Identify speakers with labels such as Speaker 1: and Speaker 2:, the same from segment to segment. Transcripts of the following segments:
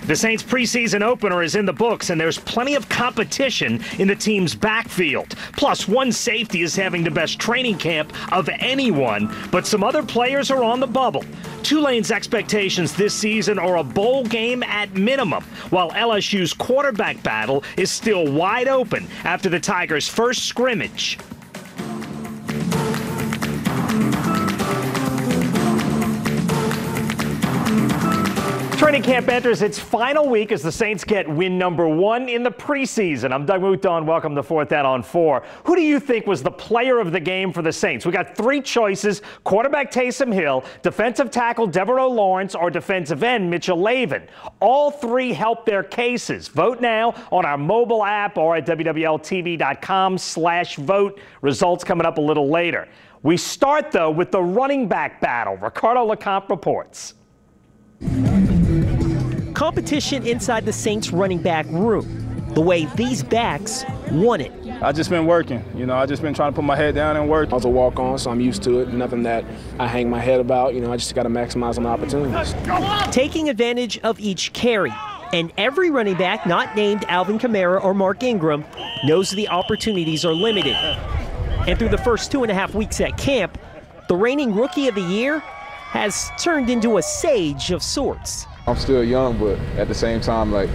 Speaker 1: The Saints' preseason opener is in the books, and there's plenty of competition in the team's backfield. Plus, one safety is having the best training camp of anyone, but some other players are on the bubble. Tulane's expectations this season are a bowl game at minimum, while LSU's quarterback battle is still wide open after the Tigers' first scrimmage. Training camp enters its final week as the Saints get win number 1 in the preseason. I'm Doug Mouton. Welcome to 4th Down on 4. Who do you think was the player of the game for the Saints? We got 3 choices: quarterback Taysom Hill, defensive tackle Devereaux Lawrence, or defensive end Mitchell Lavin. All 3 help their cases. Vote now on our mobile app or at WWLTV.com/vote. Results coming up a little later. We start, though, with the running back battle. Ricardo LeCompte reports.
Speaker 2: Competition inside the Saints running back room, the way these backs won it.
Speaker 3: I just been working, I just been trying to put my head down and work.
Speaker 4: I was a walk-on, so I'm used to it. Nothing that I hang my head about. I just got to maximize on the opportunities.
Speaker 2: Taking advantage of each carry, and every running back not named Alvin Kamara or Mark Ingram knows the opportunities are limited. And through the first 2.5 weeks at camp, the reigning Rookie of the Year has turned into a sage of sorts.
Speaker 5: I'm still young, but at the same time, I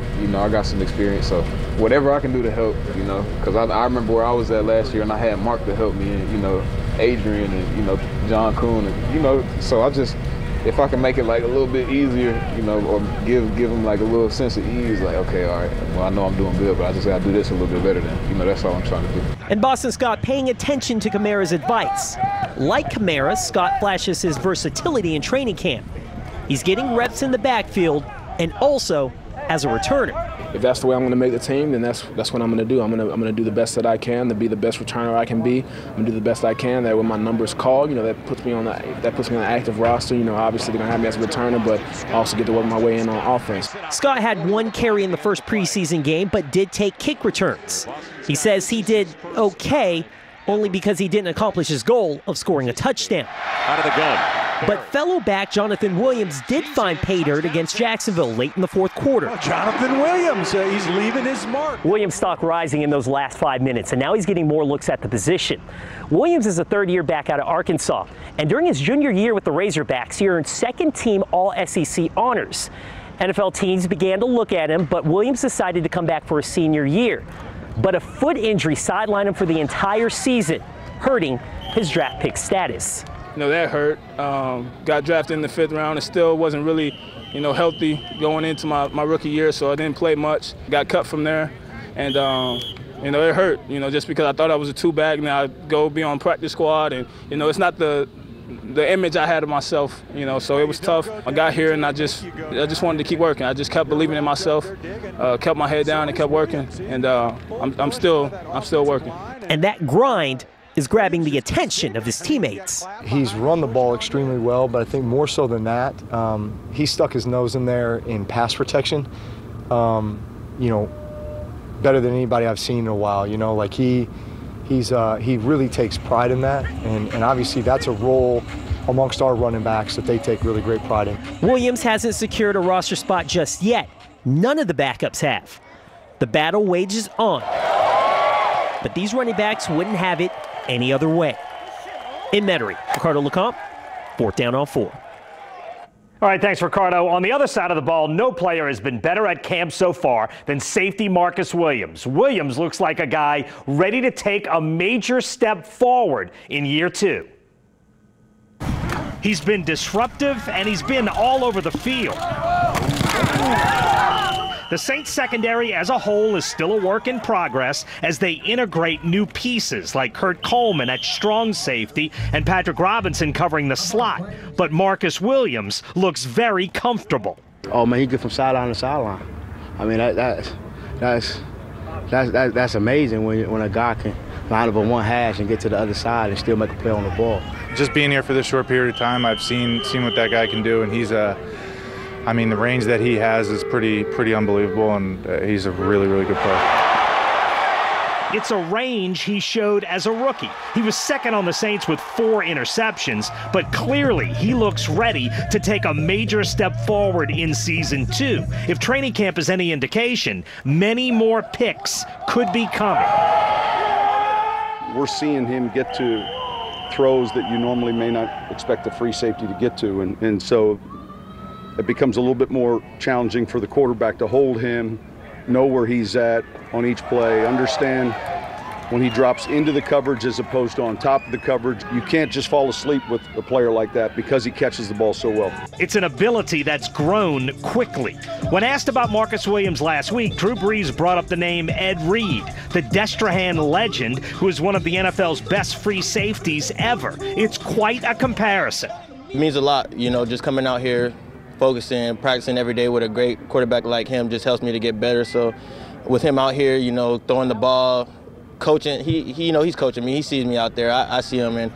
Speaker 5: got some experience, so whatever I can do to help, because I remember where I was at last year, and I had Mark to help me, and, Adrian and, John Kuhn, and, so if I can make it, a little bit easier, or give them, a little sense of ease, okay, all right, well, I know I'm doing good, but I just got to do this a little bit better than, that's all I'm trying to do.
Speaker 2: And Boston Scott paying attention to Kamara's advice. Like Kamara, Scott flashes his versatility in training camp. He's getting reps in the backfield and also as a returner.
Speaker 4: If that's the way I'm going to make the team, then that's what I'm going to do. I'm going to do the best that I can to be the best returner I can be. I'm going to do the best I can. That when my number's called, that puts me on the active roster. Obviously they're going to have me as a returner, but I also get to work my way in on offense.
Speaker 2: Scott had 1 carry in the first preseason game, but did take kick returns. He says he did okay, only because he didn't accomplish his goal of scoring a touchdown.
Speaker 6: Out of the gun.
Speaker 2: But fellow back Jonathan Williams did find pay dirt against Jacksonville late in the 4th quarter.
Speaker 6: Oh, Jonathan Williams, he's leaving his mark.
Speaker 2: Williams' stock rising in those last 5 minutes, and now he's getting more looks at the position. Williams is a 3rd-year back out of Arkansas, and during his junior year with the Razorbacks, he earned 2nd-team All-SEC honors. NFL teams began to look at him, but Williams decided to come back for his senior year. But a foot injury sidelined him for the entire season, hurting his draft pick status.
Speaker 3: That hurt. Got drafted in the 5th round and still wasn't really, healthy going into my rookie year, so I didn't play much. Got cut from there, and, it hurt, just because I thought I was a 2-back. Now I go be on practice squad, and, it's not the image I had of myself, so it was tough. I got here and I just wanted to keep working. I just kept believing in myself, kept my head down and kept working, and I'm still working.
Speaker 2: And that grind is grabbing the attention of his teammates.
Speaker 7: He's run the ball extremely well, but I think more so than that, he stuck his nose in there in pass protection, better than anybody I've seen in a while. He really takes pride in that, and obviously that's a role amongst our running backs that they take really great pride in.
Speaker 2: Williams hasn't secured a roster spot just yet. None of the backups have. The battle wages on. But these running backs wouldn't have it any other way. In Metairie, Ricardo LeCompte, 4th Down on 4.
Speaker 1: All right, thanks, Ricardo. On the other side of the ball, no player has been better at camp so far than safety Marcus Williams. Williams looks like a guy ready to take a major step forward in year 2. He's been disruptive, and he's been all over the field. The Saints secondary as a whole is still a work in progress as they integrate new pieces like Kurt Coleman at strong safety and Patrick Robinson covering the slot. But Marcus Williams looks very comfortable.
Speaker 8: Oh man, he good from sideline to sideline. I mean that's amazing when a guy can line up on one hash and get to the other side and still make a play on the ball.
Speaker 9: Just being here for this short period of time, I've seen what that guy can do, and he's the range that he has is pretty unbelievable, and he's a really, really good player.
Speaker 1: It's a range he showed as a rookie. He was second on the Saints with 4 interceptions, but clearly he looks ready to take a major step forward in season 2. If training camp is any indication, many more picks could be coming.
Speaker 10: We're seeing him get to throws that you normally may not expect a free safety to get to, and so it becomes a little bit more challenging for the quarterback to hold him, know where he's at on each play, understand when he drops into the coverage as opposed to on top of the coverage. You can't just fall asleep with a player like that because he catches the ball so well.
Speaker 1: It's an ability that's grown quickly. When asked about Marcus Williams last week, Drew Brees brought up the name Ed Reed, the Destrehan legend who is one of the NFL's best free safeties ever. It's quite a comparison.
Speaker 11: It means a lot, you know, just coming out here, focusing, practicing every day with a great quarterback like him just helps me to get better. So with him out here, you know, throwing the ball, coaching, you know, he's coaching me. He sees me out there. I see him, and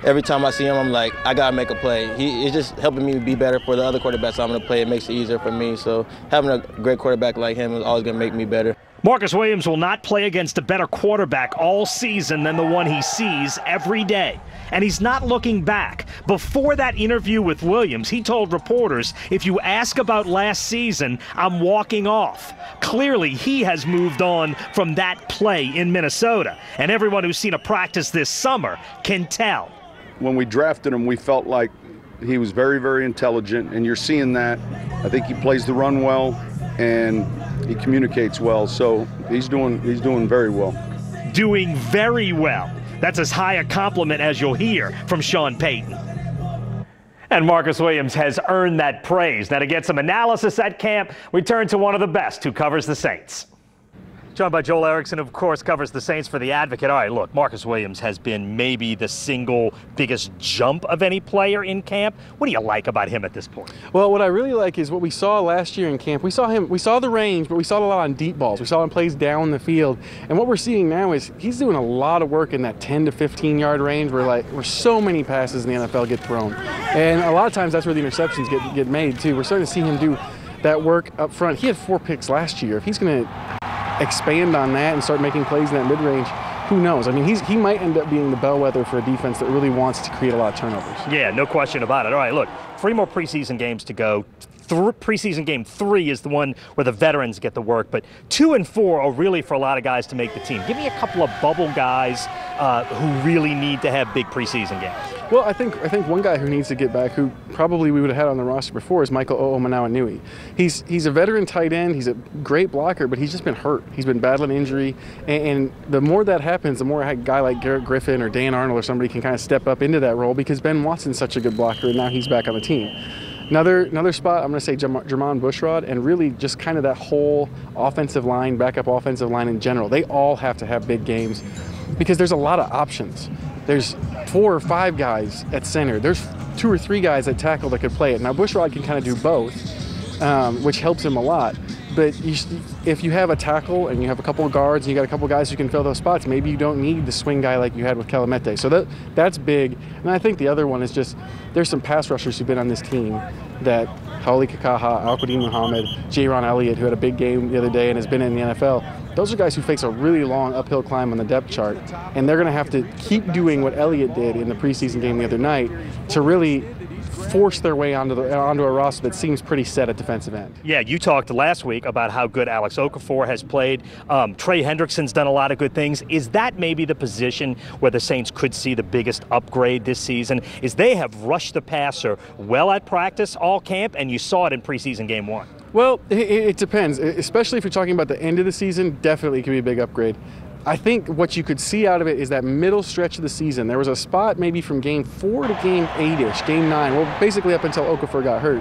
Speaker 11: every time I see him, I'm like, I got to make a play. It's just helping me be better for the other quarterbacks I'm going to play. It makes it easier for me. So having a great quarterback like him is always going to make me better.
Speaker 1: Marcus Williams will not play against a better quarterback all season than the one he sees every day. And he's not looking back. Before that interview with Williams, he told reporters, if you ask about last season, I'm walking off. Clearly, he has moved on from that play in Minnesota. And everyone who's seen a practice this summer can tell.
Speaker 10: When we drafted him, we felt like he was very, very intelligent, and you're seeing that. I think he plays the run well, and he communicates well, so he's doing very well.
Speaker 1: Doing very well. That's as high a compliment as you'll hear from Sean Payton. And Marcus Williams has earned that praise. Now to get some analysis at camp, we turn to one of the best who covers the Saints. Joined by Joel Erickson, who of course covers the Saints for The Advocate. All right, look, Marcus Williams has been maybe the single biggest jump of any player in camp. What do you like about him at this point?
Speaker 12: Well, what I really like is what we saw last year in camp. We saw the range, but we saw it a lot on deep balls. We saw him plays down the field. And what we're seeing now is he's doing a lot of work in that 10 to 15 yard range where so many passes in the NFL get thrown. And a lot of times that's where the interceptions get made too. We're starting to see him do that work up front. He had 4 picks last year. If he's going to expand on that and start making plays in that mid-range, who knows? I mean, he might end up being the bellwether for a defense that really wants to create a lot of turnovers.
Speaker 1: Yeah, no question about it. All right, look, 3 more preseason games to go. Preseason game 3 is the one where the veterans get the work, but 2 and 4 are really for a lot of guys to make the team. Give me a couple of bubble guys who really need to have big preseason games.
Speaker 12: Well, I think one guy who needs to get back, who probably we would have had on the roster before, is Michael Oomanawanui. He's a veteran tight end. He's a great blocker, but he's just been hurt. He's been battling injury, and the more that happens, the more a guy like Garrett Griffin or Dan Arnold or somebody can kind of step up into that role, because Ben Watson's such a good blocker, and now he's back on the team. Another spot, I'm going to say Jermon Bushrod, and really just kind of that whole offensive line, backup offensive line in general. They all have to have big games because there's a lot of options. There's 4 or 5 guys at center. There's 2 or 3 guys at tackle that could play it. Now, Bushrod can kind of do both, which helps him a lot. But if you have a tackle and you have a couple of guards and you got a couple of guys who can fill those spots, maybe you don't need the swing guy like you had with Calamete. So that's big. And I think the other one is just there's some pass rushers who've been on this team that Hauli Kakaha, Al-Qadim Muhammad, Jaron Elliott, who had a big game the other day and has been in the NFL. Those are guys who face a really long uphill climb on the depth chart, and they're going to have to keep doing what Elliott did in the preseason game the other night to really force their way onto a roster that seems pretty set at defensive end.
Speaker 1: Yeah, you talked last week about how good Alex Okafor has played. Trey Hendrickson's done a lot of good things. Is that maybe the position where the Saints could see the biggest upgrade this season? Is they have rushed the passer well at practice all camp, and you saw it in preseason game 1.
Speaker 12: Well, it depends. Especially if you're talking about the end of the season, definitely can be a big upgrade. I think what you could see out of it is that middle stretch of the season. There was a spot maybe from game 4 to game 8-ish, game 9, well, basically up until Okafor got hurt,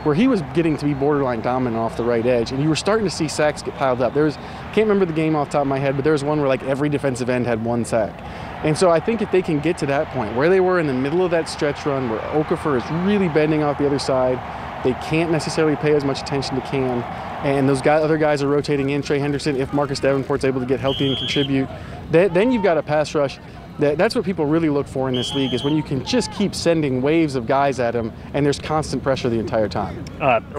Speaker 12: where he was getting to be borderline dominant off the right edge, and you were starting to see sacks get piled up. Can't remember the game off the top of my head, but there was one where like every defensive end had 1 sack. And so I think if they can get to that point, where they were in the middle of that stretch run, where Okafor is really bending off the other side, they can't necessarily pay as much attention to Cam, and those other guys are rotating in. Trey Hendrickson, if Marcus Davenport's able to get healthy and contribute, then you've got a pass rush That's what people really look for in this league, is when you can just keep sending waves of guys at him and there's constant pressure the entire time.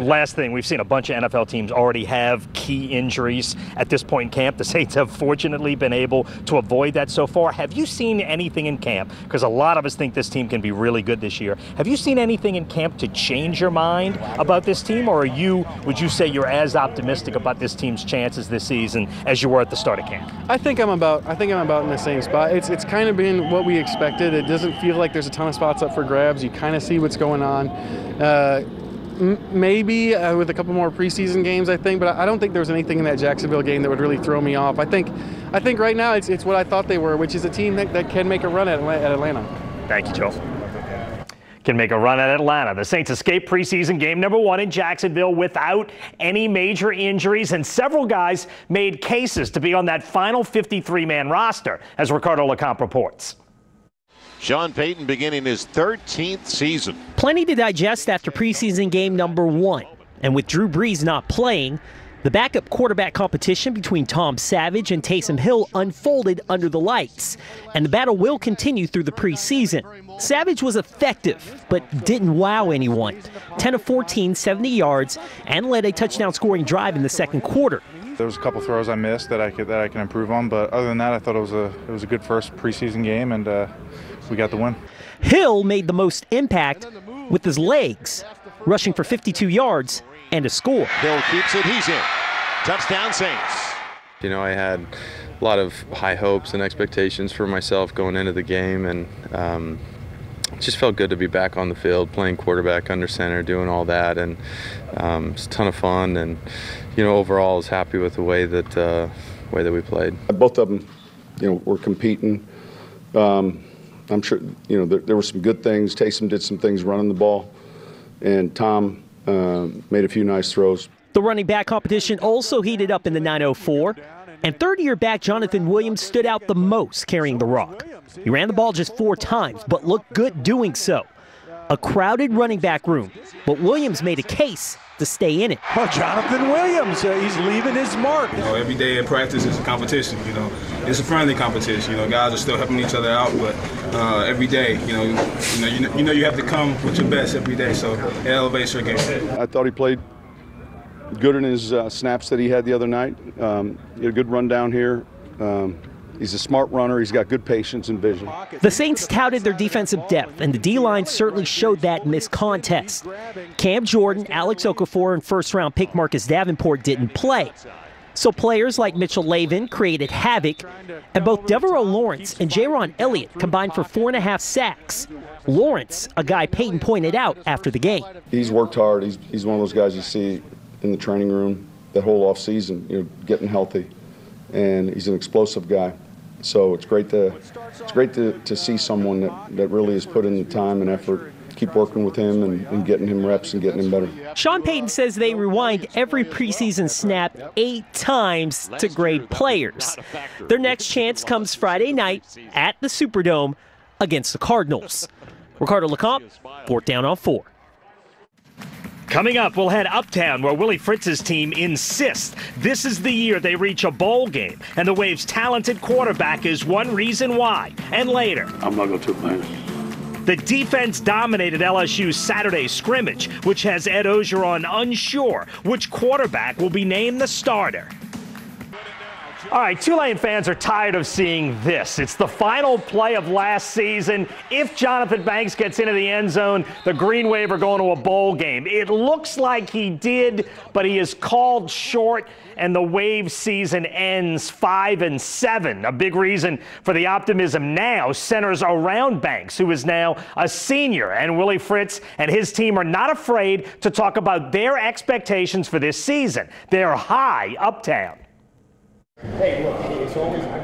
Speaker 1: Last thing, we've seen a bunch of NFL teams already have key injuries at this point in camp. The Saints have fortunately been able to avoid that so far. Have you seen anything in camp? Because a lot of us think this team can be really good this year. Have you seen anything in camp to change your mind about this team, or would you say you're as optimistic about this team's chances this season as you were at the start of camp?
Speaker 12: I think I'm about in the same spot. It's kind of been what we expected. It doesn't feel like there's a ton of spots up for grabs. You kind of see what's going on. Maybe with a couple more preseason games, I think, but I don't think there was anything in that Jacksonville game that would really throw me off. I think right now it's what I thought they were, which is a team that can make a run at Atlanta.
Speaker 1: Thank you, Joe. Can make a run at Atlanta. The Saints escaped preseason game number 1 in Jacksonville without any major injuries, and several guys made cases to be on that final 53-man roster, as Ricardo LeCompte reports.
Speaker 13: Sean Payton beginning his 13th season.
Speaker 2: Plenty to digest after preseason game number 1. And with Drew Brees not playing, the backup quarterback competition between Tom Savage and Taysom Hill unfolded under the lights, and the battle will continue through the preseason. Savage was effective, but didn't wow anyone. 10 of 14, 70 yards, and led a touchdown-scoring drive in the second quarter.
Speaker 9: There was a couple throws I missed that I can improve on, but other than that, I thought it was a good first preseason game, and we got the win.
Speaker 2: Hill made the most impact with his legs, rushing for 52 yards and a score.
Speaker 13: Hill keeps it, he's in. Touchdown Saints.
Speaker 14: You know, I had a lot of high hopes and expectations for myself going into the game, and it just felt good to be back on the field, playing quarterback under center, doing all that, and it's a ton of fun. And you know, overall, I was happy with the way that we played.
Speaker 10: Both of them, you know, were competing. I'm sure, you know, there were some good things. Taysom did some things running the ball, and Tom made a few nice throws.
Speaker 2: The running back competition also heated up in the 904, and third-year back Jonathan Williams stood out the most carrying the rock. He ran the ball just 4 times, but looked good doing so. A crowded running back room, but Williams made a case to stay in it.
Speaker 6: Oh, Jonathan Williams, he's leaving his mark.
Speaker 3: You know, every day in practice is a competition. You know, it's a friendly competition. You know, guys are still helping each other out, but every day, you know, you have to come with your best every day. So it elevates your game.
Speaker 10: I thought he played good in his snaps that he had the other night. He had a good run down here. He's a smart runner. He's got good patience and vision.
Speaker 2: The Saints touted their defensive depth, and the D-line certainly showed that in this contest. Cam Jordan, Alex Okafor, and first-round pick Marcus Davenport didn't play. So players like Mitchell Lavin created havoc, and both Devereaux Lawrence and Jaron Elliott combined for 4.5 sacks. Lawrence, a guy Payton pointed out after the game.
Speaker 10: He's worked hard. He's one of those guys you see in the training room that whole offseason, you know, getting healthy, and he's an explosive guy. So it's great to see someone that really has put in the time and effort. Keep working with him and getting him reps and getting him better.
Speaker 2: Sean Payton says they rewind every preseason snap 8 times to grade players. Their next chance comes Friday night at the Superdome against the Cardinals. Ricardo LeCompte, 4th Down on 4.
Speaker 1: Coming up, we'll head uptown where Willie Fritz's team insists this is the year they reach a bowl game, and the Wave's talented quarterback is one reason why. And later,
Speaker 15: I'm not going to man.
Speaker 1: The defense dominated LSU's Saturday scrimmage, which has Ed Ogeron unsure which quarterback will be named the starter. All right, Tulane fans are tired of seeing this. It's the final play of last season. If Jonathan Banks gets into the end zone, the Green Wave are going to a bowl game. It looks like he did, but he is called short, and the Wave season ends 5-7. A big reason for the optimism now centers around Banks, who is now a senior, and Willie Fritz and his team are not afraid to talk about their expectations for this season. They're high uptown.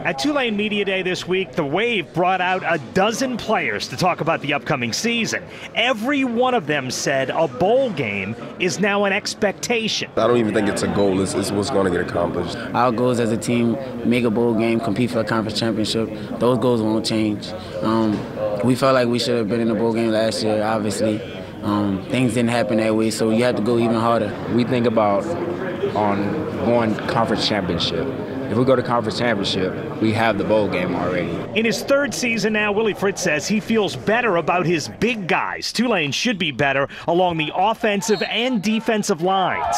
Speaker 1: At Tulane Media Day this week, the Wave brought out a dozen players to talk about the upcoming season. Every one of them said a bowl game is now an expectation.
Speaker 16: I don't even think it's a goal. It's what's going to get accomplished.
Speaker 17: Our goals as a team, make a bowl game, compete for a conference championship. Those goals won't change. We felt like we should have been in the bowl game last year, obviously. Things didn't happen that way, so you have to go even harder.
Speaker 18: We think about on going conference championship.
Speaker 17: if we go to conference championship, we have the bowl game already.
Speaker 1: In his third season now, Willie Fritz says he feels better about his big guys. Tulane should be better along the offensive and defensive lines.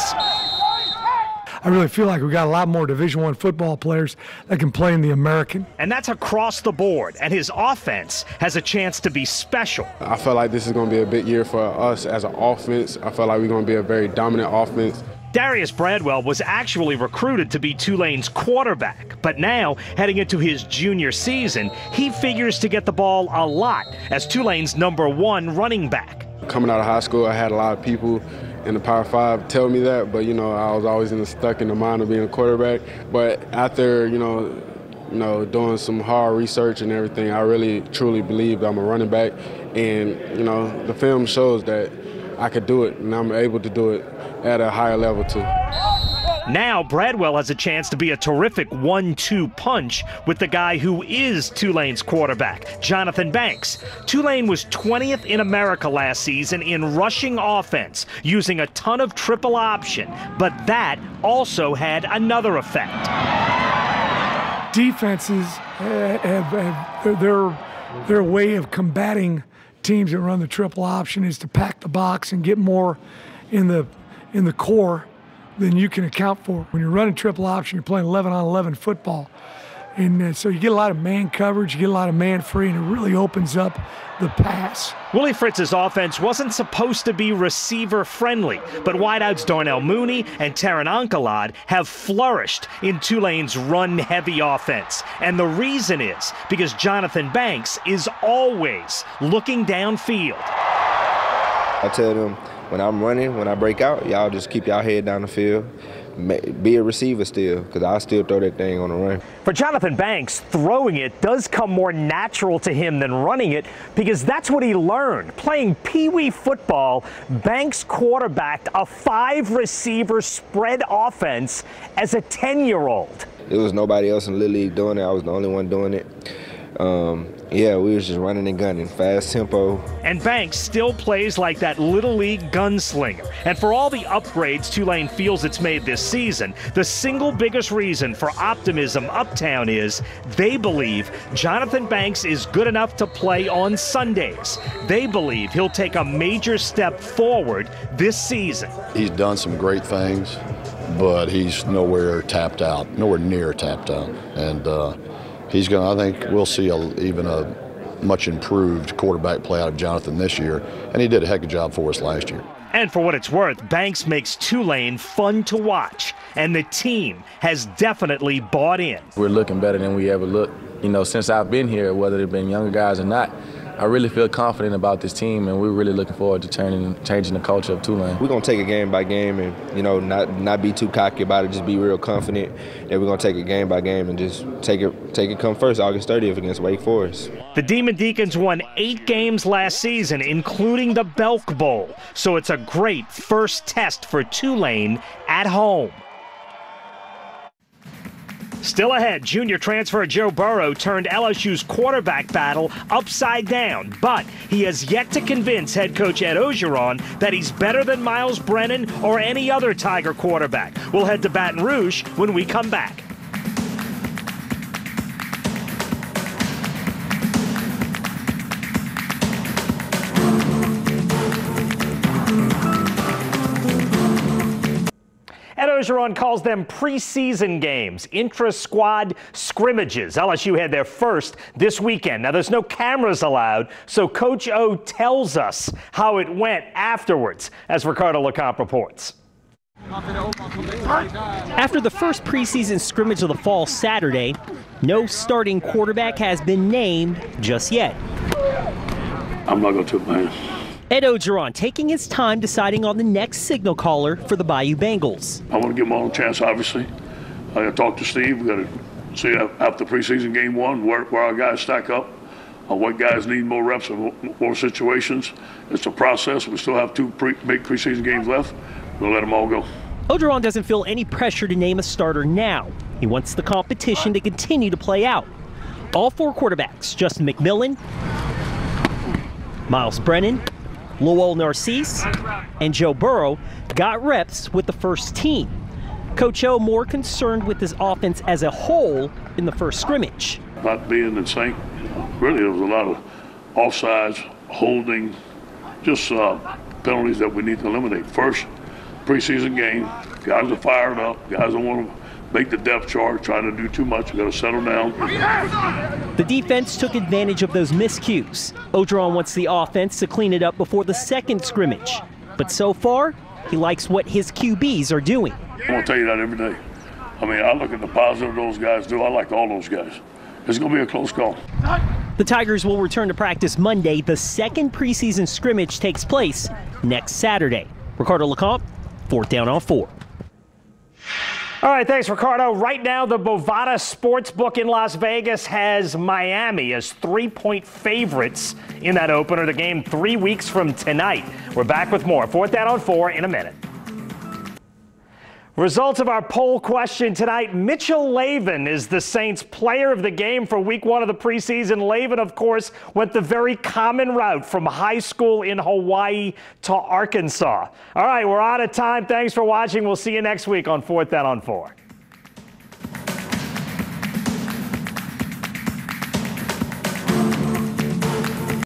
Speaker 18: I really feel like we got a lot more Division I football players that can play in the American.
Speaker 1: And that's across the board, and his offense has a chance to be special.
Speaker 19: I feel like this is going to be a big year for us as an offense. I feel like we're going to be a very dominant offense.
Speaker 1: Darius Bradwell was actually recruited to be Tulane's quarterback, but now, heading into his junior season, he figures to get the ball a lot as Tulane's #1 running back.
Speaker 19: Coming out of high school, I had a lot of people in the Power 5 tell me that, but, I was always stuck in the mind of being a quarterback. But after, doing some hard research and everything, I really, truly believed I'm a running back. And, the film shows that I could do it, and I'm able to do it at a higher level, too.
Speaker 1: Now Bradwell has a chance to be a terrific 1-2 punch with the guy who is Tulane's quarterback, Jonathan Banks. Tulane was 20th in America last season in rushing offense, using a ton of triple option, but that also had another effect.
Speaker 18: Defenses their way of combating teams that run the triple option is to pack the box and get more in the core than you can account for. When you're running triple option, you're playing 11-on-11 football. And so you get a lot of man coverage, you get a lot of man free, and it really opens up the pass.
Speaker 1: Willie Fritz's offense wasn't supposed to be receiver friendly, but wideouts Darnell Mooney and Taron Ankalad have flourished in Tulane's run-heavy offense. And the reason is because Jonathan Banks is always looking downfield.
Speaker 20: I tell them, when I'm running, when I break out, y'all just keep y'all head down the field. Be a receiver still, because I'll still throw that thing on the run.
Speaker 2: For Jonathan Banks, throwing it does come more natural to him than running it, because that's what he learned. Playing Pee-wee football, Banks quarterbacked a 5-receiver spread offense as a 10-year-old.
Speaker 20: There was nobody else in Little League doing it. I was the only one doing it. Yeah, we was just running and gunning, fast tempo.
Speaker 1: And Banks still plays like that Little League gunslinger. And for all the upgrades Tulane feels it's made this season, the single biggest reason for optimism uptown is they believe Jonathan Banks is good enough to play on Sundays. They believe he'll take a major step forward this season.
Speaker 21: He's done some great things, but he's nowhere tapped out, nowhere near tapped out. And he's going to, I think we'll see even a much improved quarterback play out of Jonathan this year, and he did a heck of a job for us last year.
Speaker 1: And for what it's worth, Banks makes Tulane fun to watch, and the team has definitely bought in.
Speaker 22: We're looking better than we ever looked. Since I've been here, whether they've been younger guys or not, I really feel confident about this team, and we're really looking forward to changing the culture of Tulane.
Speaker 20: We're going to take it game by game and, not be too cocky about it, just be real confident that we're going to take it game by game and just take it come first, August 30th against Wake Forest.
Speaker 1: The Demon Deacons won 8 games last season, including the Belk Bowl, so it's a great first test for Tulane at home. Still ahead, junior transfer Joe Burrow turned LSU's quarterback battle upside down, but he has yet to convince head coach Ed Orgeron that he's better than Miles Brennan or any other Tiger quarterback. We'll head to Baton Rouge when we come back. Ed Orgeron calls them preseason games, intra-squad scrimmages. LSU had their first this weekend. Now, there's no cameras allowed, so Coach O tells us how it went afterwards, as Ricardo LeCompte reports.
Speaker 2: After the first preseason scrimmage of the fall Saturday, no starting quarterback has been named just yet.
Speaker 15: I'm not going to, man.
Speaker 2: Ed Orgeron taking his time deciding on the next signal caller for the Bayou Bengals.
Speaker 15: I want to give them all a chance, obviously. I got to talk to Steve. We got to see after preseason game 1 where our guys stack up, what guys need more reps and more situations. It's a process. We still have 2 big preseason games left. We'll let them all go.
Speaker 2: Orgeron doesn't feel any pressure to name a starter now. He wants the competition to continue to play out. All 4 quarterbacks, Justin McMillan, Miles Brennan, Lowell Narcisse, and Joe Burrow, got reps with the first team. Coach O more concerned with his offense as a whole in the first scrimmage.
Speaker 15: Not being in sync, really there was a lot of offsides, holding, just penalties that we need to eliminate. First preseason game, guys are fired up, guys don't want to make the depth chart, trying to do too much. You got to settle down.
Speaker 2: The defense took advantage of those miscues. Odron wants the offense to clean it up before the second scrimmage. But so far, he likes what his QBs are doing.
Speaker 15: I'm going to tell you that every day. I mean, I look at the positive those guys do. I like all those guys. It's going to be a close call.
Speaker 2: The Tigers will return to practice Monday. The second preseason scrimmage takes place next Saturday. Ricardo LeCompte, 4th Down on 4.
Speaker 1: All right, thanks, Ricardo. Right now, the Bovada Sportsbook in Las Vegas has Miami as 3-point favorites in that opener. The game 3 weeks from tonight. We're back with more 4th Down on 4 in a minute. Results of our poll question tonight. Mitchell Lavin is the Saints player of the game for week 1 of the preseason. Lavin, of course, went the very common route from high school in Hawaii to Arkansas. All right, we're out of time. Thanks for watching. We'll see you next week on 4th Down on 4.